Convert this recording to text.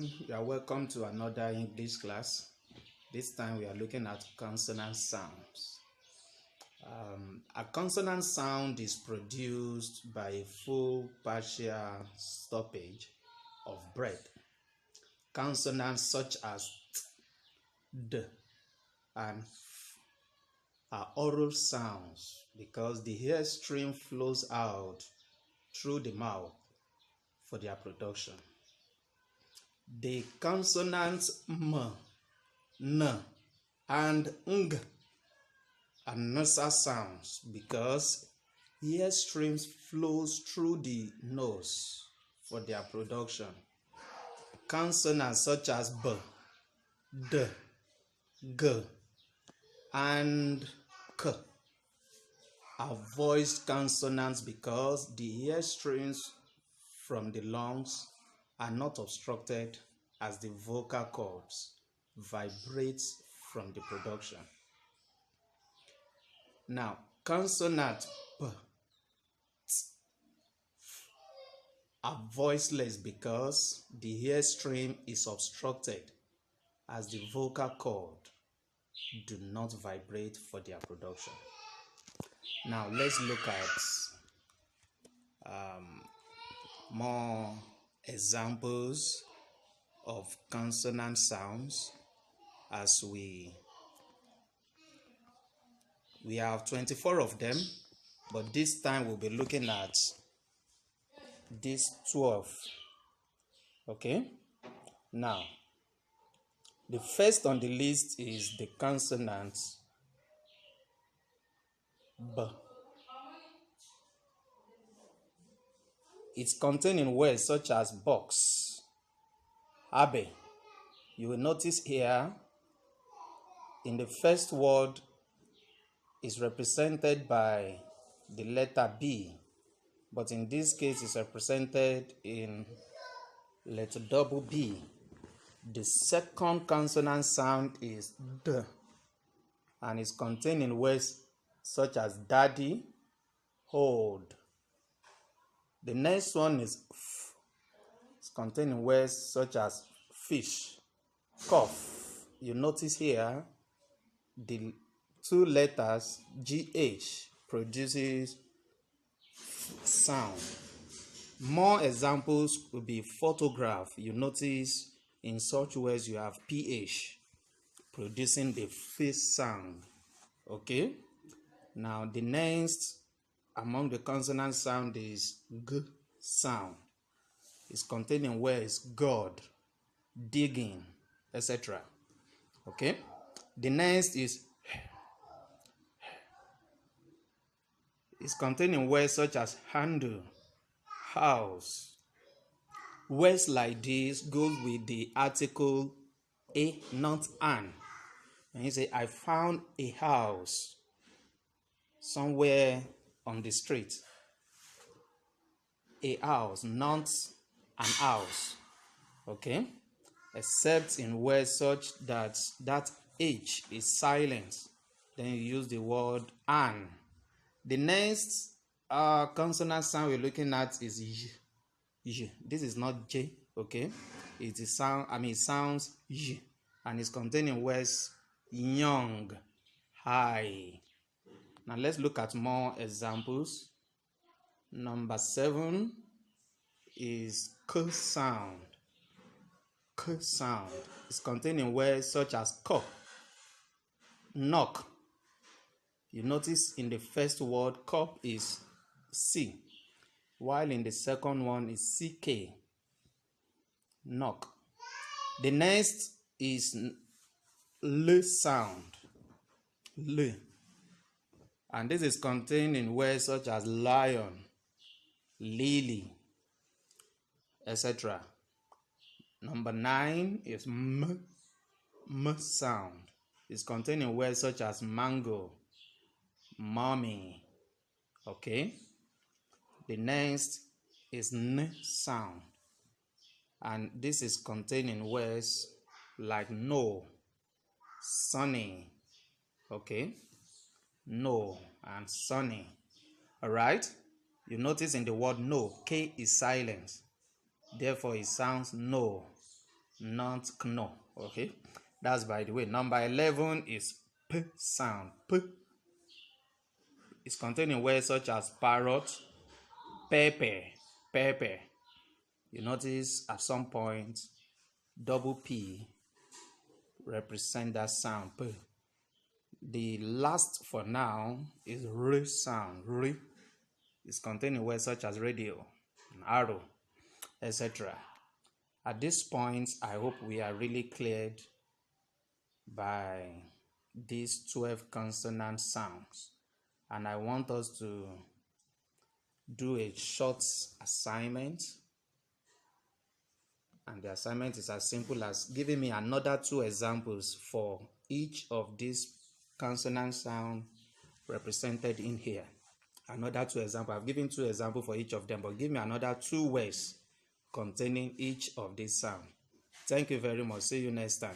You are welcome to another English class. This time we are looking at consonant sounds. A consonant sound is produced by a full partial stoppage of breath. Consonants such as t, d, and f are oral sounds because the air stream flows out through the mouth for their production. The consonants m, n, and ng are nasal sounds because air streams flows through the nose for their production. Consonants such as b, d, g, and k are voiced consonants because the air streams from the lungs are not obstructed as the vocal cords vibrate from the production. Now, consonant p, t, f are voiceless because the air stream is obstructed as the vocal cord do not vibrate for their production. Now, let's look at more examples of consonant sounds as we have 24 of them, but this time we'll be looking at these 12. Okay, now the first on the list is the consonant b. It's contained in words such as box, abe. You will notice here in the first word is represented by the letter B, but in this case it's represented in letter double B. The second consonant sound is D, and is contained in words such as daddy, hold. The next one is F. It's contained in words such as fish, cough. You notice here the two letters GH produces sound. More examples would be photograph. You notice in such words you have PH producing the face sound. Okay. Now the next among the consonant sound is G sound. It's contained in words God, digging, etc. Okay. The next is it's contained in words such as handle, house. Words like this go with the article a, not an. And you say, I found a house somewhere on the street. A house, not an house. Okay? Except in words such that H is silent. Then you use the word an. The next consonant sound we're looking at is y. Y. This is not J, okay? It is sound. It sounds Y, and it's contained in words young, high. Now let's look at more examples. Number 7 is K sound. K sound is contained in words such as cup, knock. You notice in the first word, cup is C, while in the second one is CK, knock. The next is L sound, L. And this is contained in words such as lion, lily, etc. Number 9 is M sound. It's contained in words such as mango, mommy. Okay. The next is N sound, and this is contained in words like no, sunny. Okay, no and sunny. All right. You notice in the word no, K is silent, therefore it sounds no. not kno. Okay, that's by the way. Number 11 is p sound. P is contained in words such as parrot, pepper, pepper. You notice at some point double P represent that sound. P. The last for now is R sound. R is contained in words such as radio, arrow, etc. At this point, I hope we are really cleared by these 12 consonant sounds. And I want us to do a short assignment. And the assignment is as simple as giving me another 2 examples for each of these consonant sound represented in here. Another 2 examples. I've given 2 examples for each of them, but give me another 2 words containing each of these sounds. Thank you very much. See you next time.